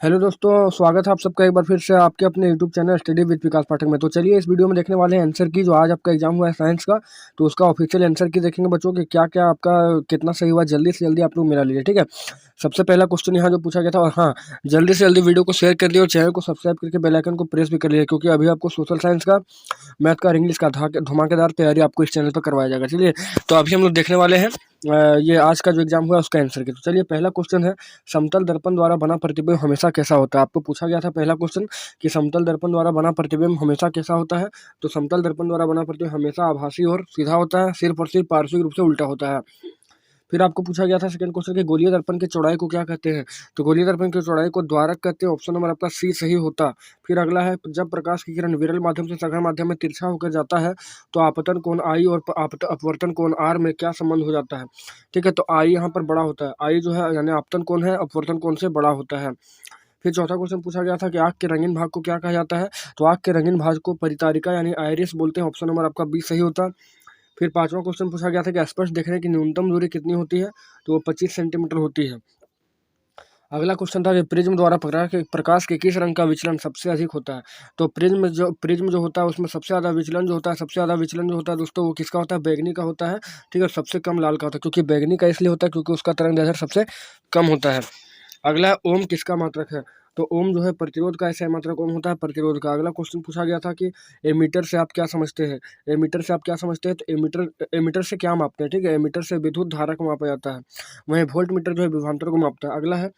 Hello दोस्तों, स्वागत है आप सबका एक बार फिर से आपके अपने यूट्यूब चैनल स्टडी विद विकास पाठक में। तो चलिए इस वीडियो में देखने वाले हैं आंसर की। जो आज आपका एग्जाम हुआ है साइंस का, तो उसका ऑफिशियल आंसर की देखेंगे बच्चों कि क्या क्या आपका कितना सही हुआ। जल्दी से जल्दी आप लोग मिला लीजिए, ठीक है। सबसे पहला क्वेश्चन यहाँ जो पूछा गया था, और हाँ, जल्दी से जल्दी वीडियो को शेयर कर दिए और चैनल को सब्सक्राइब करके बेल आइकन को प्रेस भी कर लीजिए, क्योंकि अभी आपको सोशल साइंस का, मैथ का और इंग्लिश का धमाकेदार तैयारी आपको इस चैनल पर करवाया जाएगा। चलिए, तो अभी हम लोग देखने वाले हैं ये आज का जो एग्जाम हुआ है उसका आंसर की। तो चलिए, पहला क्वेश्चन है, समतल दर्पण द्वारा बना प्रतिबिंब हमेशा कैसा होता है। आपको पूछा गया था पहला क्वेश्चन कि समतल दर्पण द्वारा बना प्रतिबिंब हमेशा कैसा होता है। तो समतल दर्पण द्वारा बना प्रतिबिंब हमेशा आभासी और सीधा होता है, सिर्फ और सिर्फ पार्श्विक रूप से उल्टा होता है। फिर आपको पूछा गया था सेकंड क्वेश्चन कि गोलीय दर्पण की चौड़ाई को क्या कहते हैं। तो गोलीय दर्पण की चौड़ाई को द्वारक कहते हैं। ऑप्शन नंबर आपका सी सही होता। फिर अगला है, जब प्रकाश की किरण विरल माध्यम से सघन माध्यम में तिरछा होकर जाता है तो आपतन कोण आई और अपवर्तन कोण आर में क्या संबंध हो जाता है। ठीक है, तो आई यहाँ पर बड़ा होता है। आई जो है यानी आपतन कोण है, अपवर्तन कोण से बड़ा होता है। फिर चौथा क्वेश्चन पूछा गया था कि आँख के रंगीन भाग को क्या कहा जाता है। तो आँख के रंगीन भाग को परितारिका यानी आइरिस बोलते हैं। ऑप्शन नंबर आपका बी सही होता। फिर पांचवा क्वेश्चन पूछा गया था कि स्पर्श देखने की न्यूनतम दूरी कितनी होती है। तो वो 25 सेंटीमीटर होती है। अगला क्वेश्चन था कि प्रिज्म द्वारा प्रकाश के किस रंग का विचलन सबसे अधिक होता है। तो प्रिज्म जो होता है उसमें सबसे ज़्यादा विचलन जो होता है, सबसे ज़्यादा विचलन जो होता है दोस्तों, वो किसका होता है, बैगनी का होता है। ठीक है, सबसे कम लाल का होता है। क्योंकि बैगनी का इसलिए होता है क्योंकि उसका तरंग दैर्ध्य सबसे कम होता है। अगला है, ओम किसका मात्रक है। तो ओम जो है प्रतिरोध का ऐसा मात्रक ओम होता है, प्रतिरोध का। अगला क्वेश्चन पूछा गया था कि एमीटर से आप क्या समझते हैं। एमीटर से आप क्या समझते हैं। तो एमीटर से क्या मापते हैं। ठीक है, एमीटर से विद्युत धारा को मापा जाता है। वहीं वोल्ट मीटर जो है विभवांतर को मापता है। अगला है,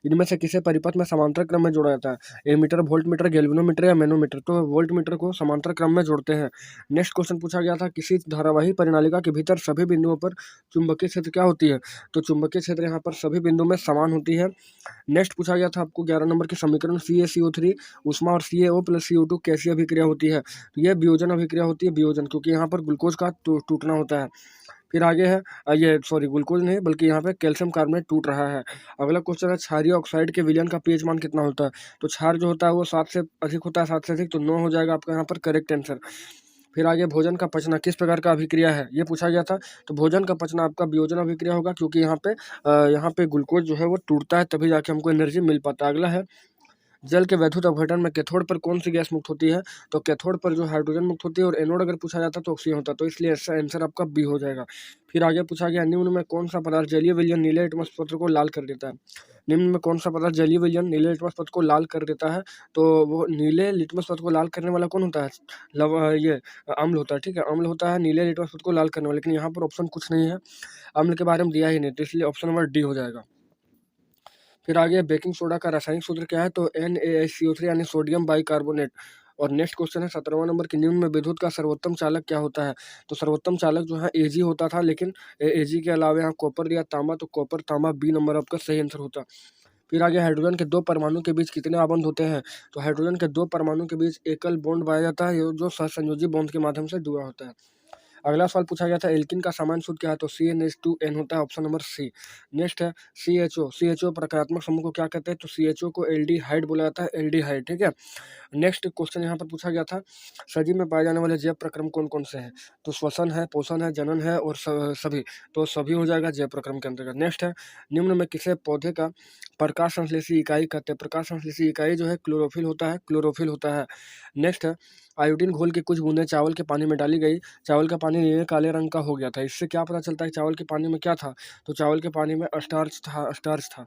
इनमें से किसे परिपथ में समांतर क्रम में जोड़ा जाता है। एमीटर, वोल्ट मीटर, गैल्वेनोमीटर या मैनोमीटर। तो वोल्ट मीटर को समांतर क्रम में जोड़ते हैं। नेक्स्ट क्वेश्चन पूछा गया था, किसी धारावाही परिनालिका के भीतर सभी बिंदुओं पर चुंबकीय क्षेत्र क्या होती है। तो चुंबकीय क्षेत्र यहाँ पर सभी बिंदुओं में समान होती है। नेक्स्ट पूछा गया था आपको 11 नंबर के समीकरण CaCO3 ऊष्मा और CaO प्लस CO2 कैसी अभिक्रिया होती है। तो यह वियोजन अभिक्रिया होती है, वियोजन, क्योंकि यहाँ पर ग्लूकोज का टूटना होता है। फिर आगे है, ये सॉरी ग्लूकोज नहीं बल्कि यहाँ पे कैल्शियम कार्बोनेट टूट रहा है। अगला क्वेश्चन है, क्षारीय ऑक्साइड के विलयन का पीएच मान कितना होता है। तो क्षार जो होता है वो 7 से अधिक होता है, 7 से अधिक, तो 9 हो जाएगा आपका यहाँ पर करेक्ट आंसर। फिर आगे, भोजन का पचना किस प्रकार का अभिक्रिया है, ये पूछा गया था। तो भोजन का पचना आपका वियोजन अभिक्रिया होगा, क्योंकि यहाँ पे ग्लूकोज जो है वो टूटता है, तभी जाके हमको एनर्जी मिल पाता है। अगला है, जल के वैद्युत अपघटन में कैथोड पर कौन सी गैस मुक्त होती है। तो कैथोड पर जो हाइड्रोजन मुक्त होती है, और एनोड अगर पूछा जाता तो ऑक्सीजन होता, तो इसलिए इसका आंसर आपका बी हो जाएगा। फिर आगे पूछा गया, निम्न में कौन सा पदार्थ जलीय विलयन नीले लिटमस पत्र को लाल कर देता है। निम्न में कौन सा पदार्थ जलीय विलयन नीले लिटमस पत्र को लाल कर देता है। तो वो नीले लिटमस पत्र को लाल करने वाला कौन होता है, ये अम्ल होता है। ठीक है, अम्ल होता है नीले लिटमस पत्र को लाल करने वाला, लेकिन यहाँ पर ऑप्शन कुछ नहीं है, अम्ल के बारे में दिया ही नहीं, तो इसलिए ऑप्शन नंबर डी हो जाएगा। फिर आगे, बेकिंग सोडा का रासायनिक सूत्र क्या है। तो NaSCO3 यानी सोडियम बाइकार्बोनेट। और नेक्स्ट क्वेश्चन है 17वां नंबर की, निम्न में विद्युत का सर्वोत्तम चालक क्या होता है। तो सर्वोत्तम चालक जो है Ag होता था, लेकिन Ag के अलावा यहाँ कॉपर या तांबा, तो कॉपर तांबा बी नंबर आपका सही आंसर होता। फिर आगे, हाइड्रोजन के दो परमाणु के बीच कितने आबंध होते हैं। तो हाइड्रोजन के दो परमाणु के बीच एकल बॉन्ड पाया जाता है, जो सहसंयोजी बॉन्ड के माध्यम से जुड़ा होता है। अगला सवाल पूछा गया था, एल्किन का सामान्य सूत्र क्या है। तो CnH2n होता है, ऑप्शन नंबर सी। नेक्स्ट है, CHO प्रकारात्मक समूह को क्या कहते हैं। तो CHO को एल्डिहाइड बोला जाता है, एल्डिहाइड। ठीक है, नेक्स्ट क्वेश्चन यहाँ पर पूछा गया था, सजीव में पाए जाने वाले जैव प्रक्रम कौन कौन से हैं। तो श्वसन है, पोषण है, जनन है और सभी, तो सभी हो जाएगा जैव प्रक्रम के अंतर्गत। नेक्स्ट है, निम्न में किसे पौधे का प्रकाश संश्लेषी इकाई कहते हैं। प्रकाश संश्लेषी इकाई जो है क्लोरोफिल होता है, क्लोरोफिल होता है। नेक्स्ट है, आयोडीन घोल की कुछ बूंदें चावल के पानी में डाली गई, चावल का पानी नीले काले रंग का हो गया था। इससे क्या पता चलता है कि चावल के पानी में क्या था। तो चावल के पानी में स्टार्च था, स्टार्च था।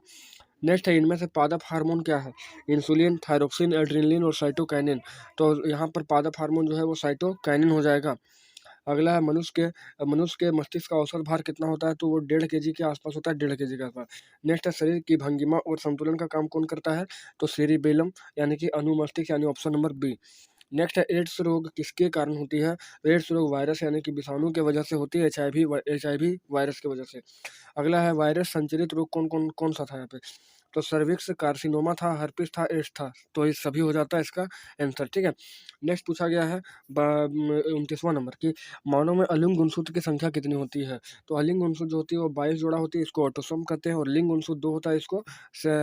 नेक्स्ट है, इनमें से पादप हार्मोन क्या है। इंसुलिन, थायरोक्सिन, एड्रेनलिन और साइटोकाइनिन। तो यहाँ पर पादप हार्मोन जो है वो साइटोकाइनिन हो जाएगा। अगला है, मनुष्य के मस्तिष्क का औसत भार कितना होता है। तो वो 1.5 kg के आसपास होता है, 1.5 kg के आसपास। नेक्स्ट है, शरीर की भंगिमा और संतुलन का काम कौन करता है। तो सेरिबेलम यानी कि अनुमस्तिष्क, यानी ऑप्शन नंबर बी। नेक्स्ट है, एड्स रोग किसके कारण होती है। एड्स रोग वायरस यानी कि विषाणु के वजह से होती है, HIV वायरस की वजह से। अगला है, वायरस संचरित रोग कौन कौन कौन सा था यहाँ पे। तो सर्विक्स, कार्सिनोमा था, हर्पिस था, एड्स था, तो ये सभी हो जाता है इसका आंसर। ठीक है, नेक्स्ट पूछा गया है 29वां नंबर की, मानव में अलिंग गुणसूत्र की संख्या कितनी होती है। तो अलिंग गुणसूत्र जो होती है वो 22 जोड़ा होती है, इसको ऑटोसोम कहते हैं, और लिंग गुणसूत्र 2 होता है, इसको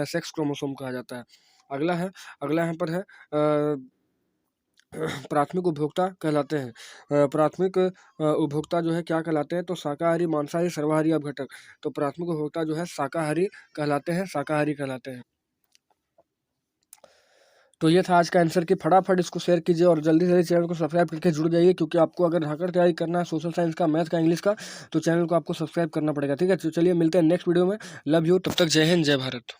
सेक्स क्रोमोसोम कहा जाता है। अगला यहाँ पर है, प्राथमिक उपभोक्ता कहलाते हैं। प्राथमिक उपभोक्ता जो है क्या कहलाते हैं। तो शाकाहारी, मांसाहारी, सर्वाहारी, अपघटक। तो प्राथमिक उपभोक्ता जो है शाकाहारी कहलाते हैं, शाकाहारी कहलाते हैं। तो ये था आज का आंसर कि फटाफट इसको शेयर कीजिए और जल्दी से जल्दी चैनल को सब्सक्राइब करके जुड़ जाइए, क्योंकि आपको अगर धाकड़ तैयारी करना है सोशल साइंस का, मैथ का, इंग्लिश का, तो चैनल को आपको सब्सक्राइब करना पड़ेगा। ठीक है, तो चलिए मिलते हैं नेक्स्ट वीडियो में। लव यू, तब तक जय हिंद, जय भारत।